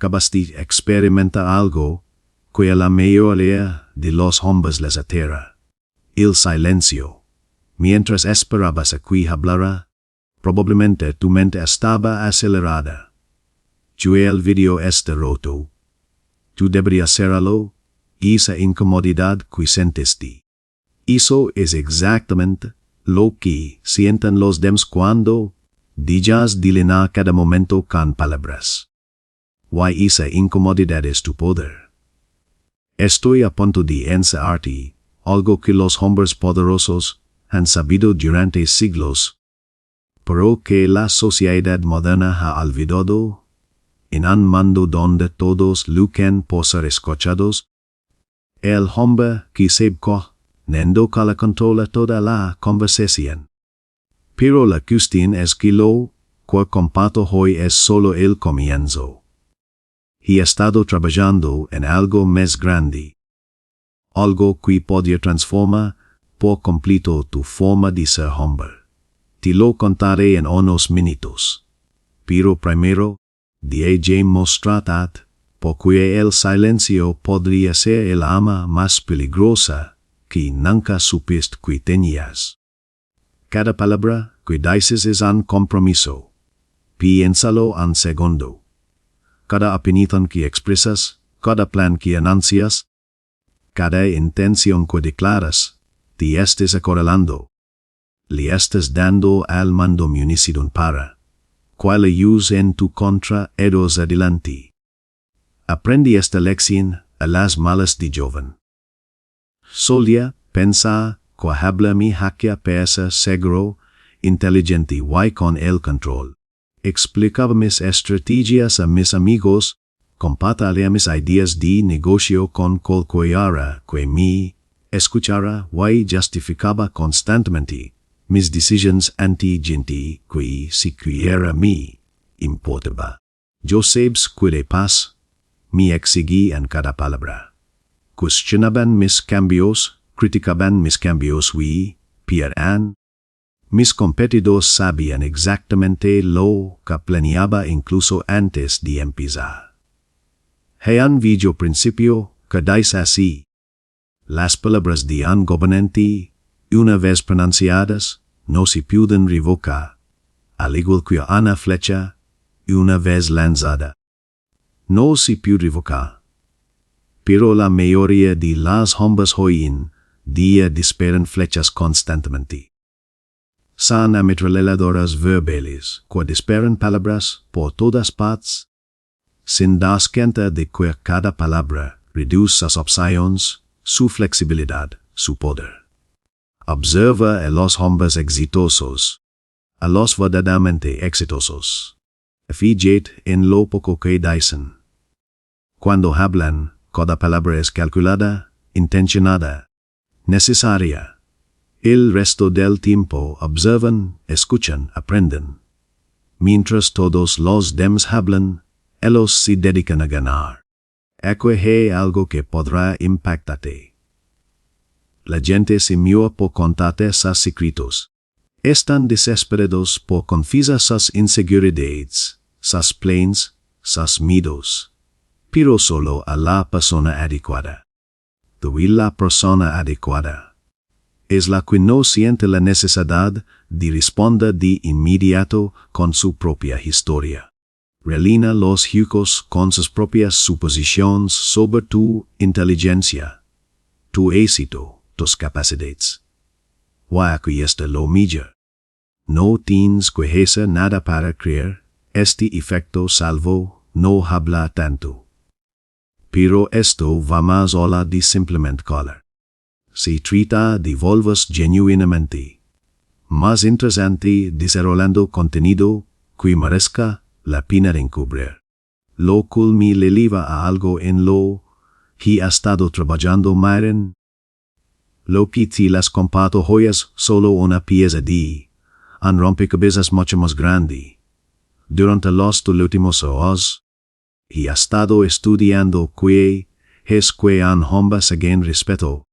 acabaste experimentar algo que a la mayoría de los hombres les aterra. El silencio. Mientras esperabas a que hablara, probablemente tu mente estaba acelerada. El video está roto. Tú deberías hacerlo, esa incomodidad que sentiste. Eso es exactamente lo que sienten los demás cuando digas llenar cada momento con palabras. Esa incomodidad es tu poder. Estoy a punto de enseñarte algo que los hombres poderosos han sabido durante siglos, pero que la sociedad moderna ha olvidado. En un mundo donde todos luchan por ser escuchados, el hombre que sabe nendo que la controla toda la conversación. Pero la cuestión es que lo que comparto hoy es solo el comienzo. He estado trabajando en algo más grande. Algo que podría transformar por completo tu forma de ser hombre. Te lo contaré en unos minutos. Pero primero, de mostrar porque el silencio podría ser el arma más peligrosa que nunca supiste que tenías. Cada palabra que dices es un compromiso. Piénsalo un segundo. Cada opinión que expresas, cada plan que anuncias, cada intención que declaras, te estás acorralando. Le estás dando al mundo munición para cual use en tu contra eros adelante. Aprendí esta lección a las malas de joven. Solía pensar que habla mi hacia persa seguro, inteligente y con el control. Explicaba mis estrategias a mis amigos, compartía mis ideas de negocio con cualquiera que me escuchara y justificaba constantemente mis decisiones ante gente que siquiera me importaba. Yo sabes que de paz me exigí en cada palabra. Cuestionaban mis cambios, criticaban mis cambios y, pierdan. Mis competidores sabían exactamente lo que planeaba incluso antes de empezar. Hay un viejo principio que dice así: las palabras de un gobernante, una vez pronunciadas, no se pueden revocar, al igual que una flecha, una vez lanzada. No se puede revocar. Pero la mayoría de las hombres hoy en día disparan flechas constantemente. Son ametralladoras verbales que disparan palabras por todas partes, sin darse cuenta de que cada palabra reduce sus opciones, su flexibilidad, su poder. Observa a los hombres exitosos, a los verdaderamente exitosos. Fíjate en lo poco que dicen. Cuando hablan, cada palabra es calculada, intencionada, necesaria. El resto del tiempo observan, escuchan, aprenden. Mientras todos los demás hablan, ellos se dedican a ganar. Aquí hay algo que podrá impactarte. La gente se mueve por contarte sus secretos. Están desesperados por confesar sus inseguridades, sus planes, sus miedos. Pero solo a la persona adecuada. Y la persona adecuada es la que no siente la necesidad de responder de inmediato con su propia historia. Relina los juegos con sus propias suposiciones sobre tu inteligencia, tu éxito, tus capacidades. Aquí está lo mejor. No tienes que hacer nada para creer este efecto salvo no hablar tanto. Pero esto va más allá de simplemente callar. Se trata de volverse genuinamente más interesante desarrollando contenido que merezca la pena de encubrir. Lo cual me lleva a algo en lo que he estado trabajando más en. Lo que te las comparto hoy es solo una pieza de un rompecabezas mucho más grande. Durante los últimos años, he estado estudiando que es que un hombre sin respeto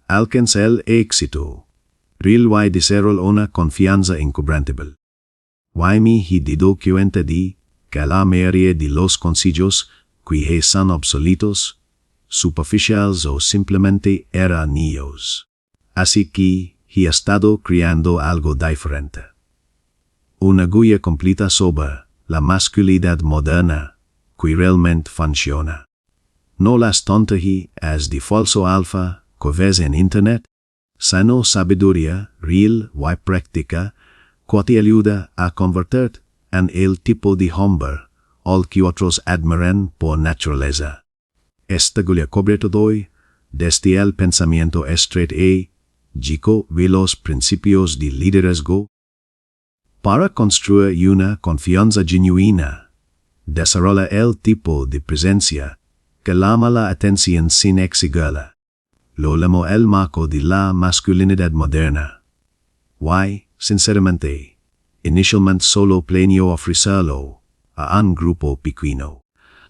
alcanza el éxito real y desarrolla una confianza inquebrantable. Y me he dado cuenta de que la mayoría de los consejos que son obsoletos, superficiales o simplemente erróneos. Así que he estado creando algo diferente. Una guía completa sobre la masculinidad moderna que realmente funciona. No las tonterías de falso alfa que ves en internet, sino sabiduría real y práctica que te ayuda a convertirte en el tipo de hombre al que otros admiran por naturaleza. Esta guía cubre todo desde el pensamiento estratégico de los principios de liderazgo para construir una confianza genuina. Desarrolla el tipo de presencia que llama la atención sin exigirla. Lo llamo el marco de la masculinidad moderna. Why, sinceramente, inicialmente solo planeo ofrecerlo a un grupo pequeño.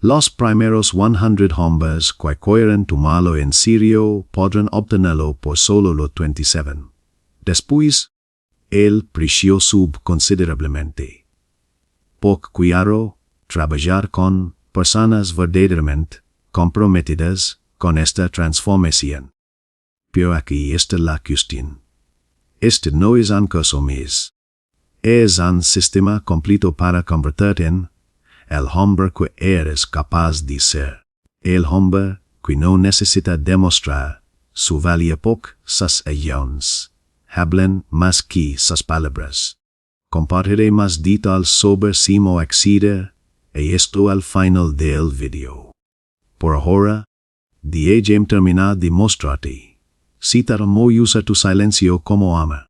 Los primeros 100 hombres que quieran tomarlo en serio podrán obtenerlo por solo los 27. Después, el precio sube considerablemente. Porque quiero trabajar con personas verdaderamente comprometidas con esta transformación. Pero aquí está la cuestión. Este no es un curso más. Es un sistema completo para convertirte en el hombre que eres capaz de ser. El hombre que no necesita demostrar su valía por sus acciones. Hablan más que sus palabras. Compartiré más detalles sobre cómo acceder a esto al final del video. Por ahora, déjame terminar de mostrarte. Cómo usar tu silencio como arma.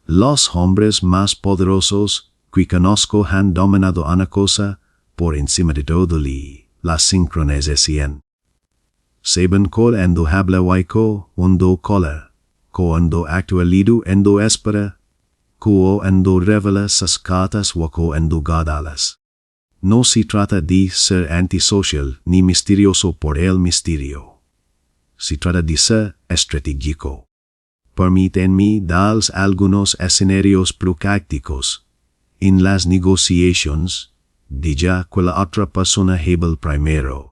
Los hombres más poderosos que conozco han dominado una cosa por encima de todo la sincronización. Saben cuándo habla y cuándo callar, cuándo actúa lido cuándo espera, cuándo revela sus cartas y cuándo guardarlas. No se trata de ser antisocial ni misterioso por el misterio. Se trata de ser estratégico. Permítanme darles algunos escenarios prácticos. En las negociaciones, diga que la otra persona habla primero.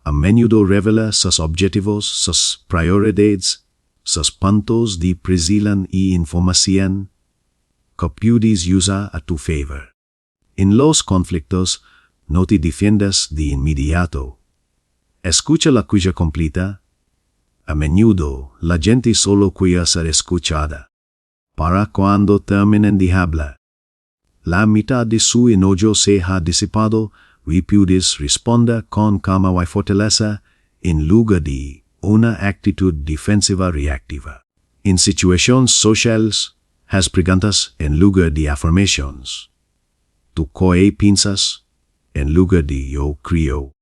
A menudo revela sus objetivos, sus prioridades, sus puntos de presión y información que puedes usar a tu favor. En los conflictos, no te defiendas de inmediato. Escucha la cuya completa. A menudo, la gente solo quiere ser escuchada. Para cuando terminen de hablar, la mitad de su enojo se ha disipado y puedes responder con calma y fortaleza en lugar de una actitud defensiva reactiva. En situaciones sociales, haz preguntas en lugar de afirmaciones. ¿Tú qué piensas? En lugar de yo creo.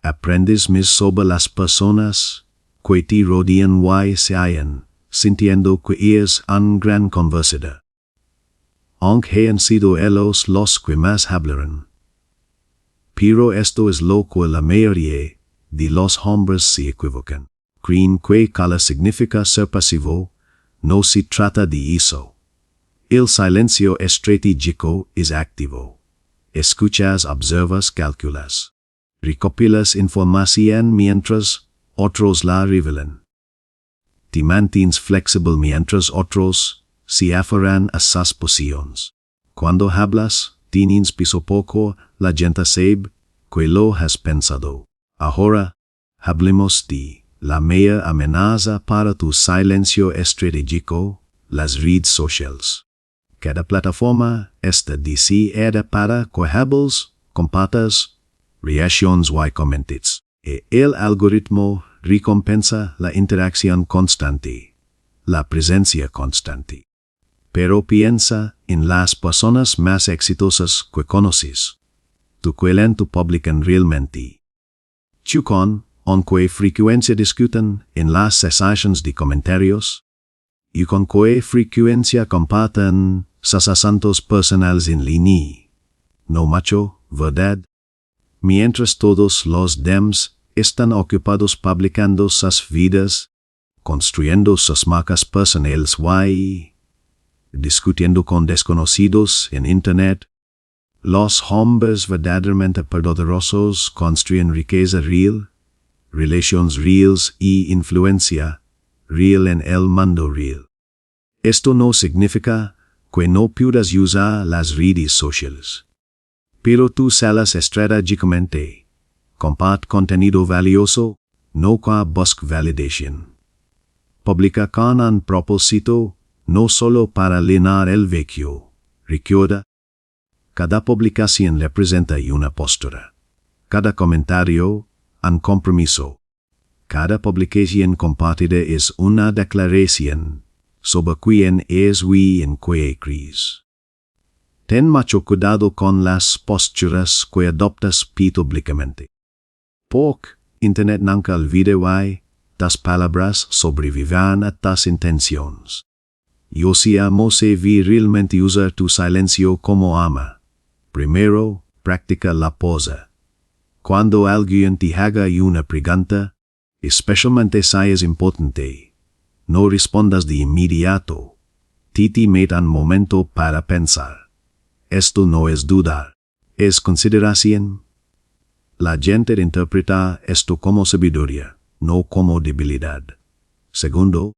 Aprendes más sobre las personas que te rodean y se hallan, sintiendo que eres un gran conversador. Aunque han sido ellos los que más hablaron. Pero esto es lo que la mayoría de los hombres se equivocan. Creen que callar significa ser pasivo. No se trata de eso. El silencio estratégico es activo. Escuchas, observas, calculas. Recopilas información mientras otros la revelan. Te mantienes flexible mientras otros se aferran a sus posiciones. Cuando hablas, tienes piso poco, la gente sabe que lo has pensado. Ahora, hablemos de la mayor amenaza para tu silencio estratégico, las redes sociales. Cada plataforma está diseñada para que hables, compartas, reacciones y comentes. El algoritmo recompensa la interacción constante, la presencia constante. Pero piensa en las personas más exitosas que conoces. ¿Tu cuánto publican realmente? ¿Con qué frecuencia discuten en las sesiones de comentarios? ¿Y con qué frecuencia comparten sus asuntos personales en línea? No macho, ¿verdad? Mientras todos los demás están ocupados publicando sus vidas, construyendo sus marcas personales y discutiendo con desconocidos en internet, Los hombres verdaderamente poderosos construyen riqueza real, relaciones reales y influencia real en el mundo real. Esto no significa que no puedas usar las redes sociales. Pero tú salas estratégicamente. Compart contenido valioso, no que busque validación. Publica con un propósito, no solo para llenar el vacío. Recuerda, cada publicación representa una postura. Cada comentario, un compromiso. Cada publicación compartida es una declaración sobre quién es y en qué crees. Ten mucho cuidado con las posturas que adoptas públicamente. Porque Internet nunca olvida tas palabras sobreviven a tas intenciones. Yo si amo se realmente usar tu silencio como arma. Primero, practica la pausa. Cuando alguien te haga una pregunta, especialmente si es importante, no respondas de inmediato. Mete un momento para pensar. Esto no es dudar, es consideración. La gente interpreta esto como sabiduría, no como debilidad. Segundo,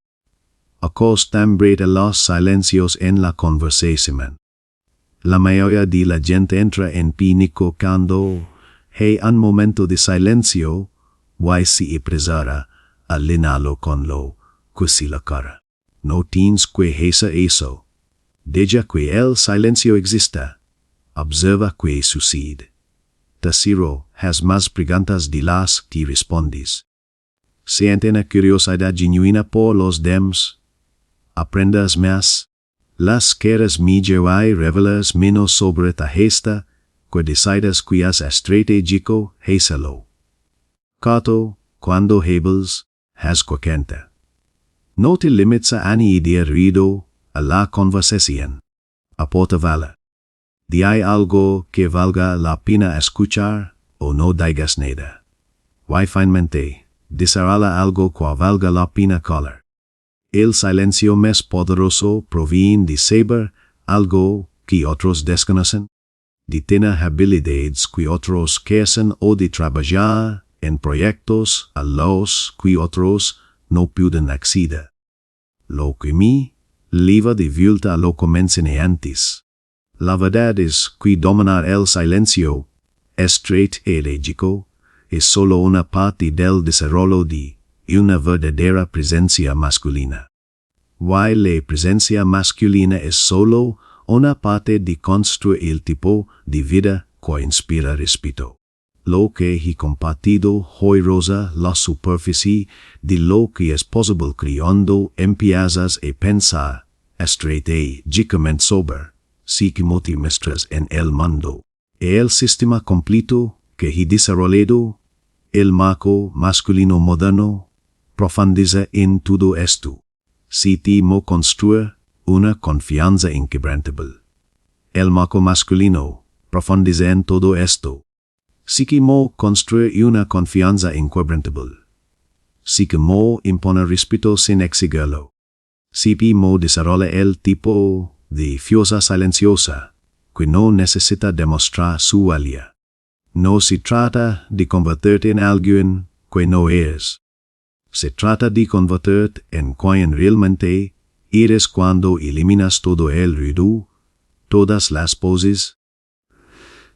acostumbrate los silencios en la conversación. La mayoría de la gente entra en pánico cuando hay un momento de silencio y se apresura a llenarlo con lo que se le cara. No tienes que hacer eso. Deja que el silencio exista. Observa que sucede. Tercero, haz más preguntas de las que respondes. Siente una curiosidad genuina por los demás. Aprendas más. Las quieres mejor y revelas menos sobre ta gesta, que decidas que es estratégico, hazlo. Cuarto, cuando hables, haz cuenta. No te limites a ni idea ruido a la conversación. Aporta valor. Di hay algo que valga la pena escuchar o no digas nada. Y finalmente, desarrolla algo que valga la pena callar. El silencio más poderoso proviene de saber algo que otros desconocen, de tener habilidades que otros quieren o de trabajar en proyectos a los que otros no pueden acceder. Lo que me lleva de vuelta a lo que mencioné antes. La verdad es que dominar el silencio estratégico es solo una parte del desarrollo de una verdadera presencia masculina. Y la presencia masculina es solo una parte de construir el tipo de vida que inspira respeto. Lo que he compartido hoy roza la superficie de lo que es posible cuando empiezas a pensar estratégicamente sobre si que te muestras en el mundo. El sistema completo que he desarrollado, el marco masculino moderno, profundiza en todo esto. Si te mo construir una confianza inquebrantable. El marco masculino profundiza en todo esto. Si que mo construir una confianza inquebrantable. Si que mo impone respeto sin exigirlo. Si que mo desarrolla el tipo de fuerza silenciosa que no necesita demostrar su valía. No se trata de convertirte en alguien que no eres. Se trata de convertirte en quien realmente eres cuando eliminas todo el ruido, todas las poses,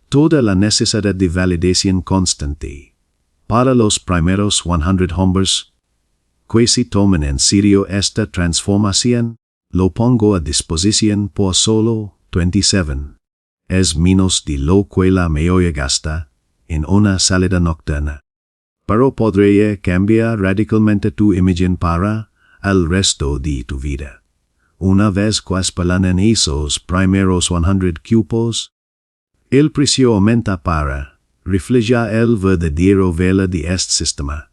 toda la necesidad de validación constante. Para los primeros 100 hombres que se tomen en serio esta transformación, lo pongo a disposición por solo 27. Es menos de lo que la mayoría gasta en una salida nocturna. Pero podría cambiar radicalmente tu imagen para el resto de tu vida. Una vez que en esos primeros 100 cupos, el precio aumenta para reflejar el verdadero valor de este sistema.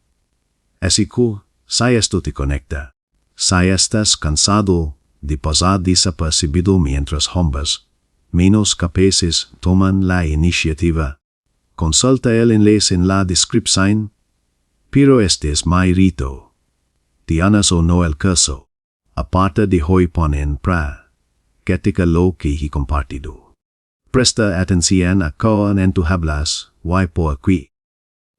Así que, si esto te conecta, si estás cansado de pasar desapercibido mientras hombres menos capaces toman la iniciativa, consulta el enlace en la descripción. Pero este es mi rito. Tienes o no el caso, aparte de hoy pon en práctica lo que he compartido. Presta atención a cómo en tu hablas, why por aquí.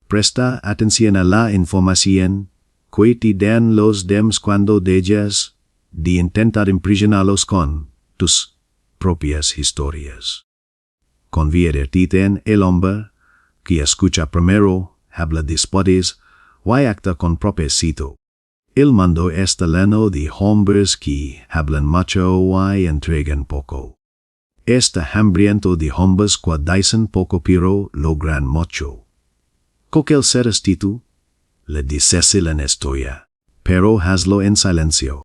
Presta atención a la información que te dan los demás cuando dejas de intentar impresionarlos con tus propias historias. Convierte en el hombre que escucha primero, habla después, y acta con propósito. El mundo está lleno de hombres que hablan mucho y entregan poco. Está hambriento de hombres que dicen poco pero logran mucho. ¿Cuál serás tú? Le dices en historia, pero hazlo en silencio.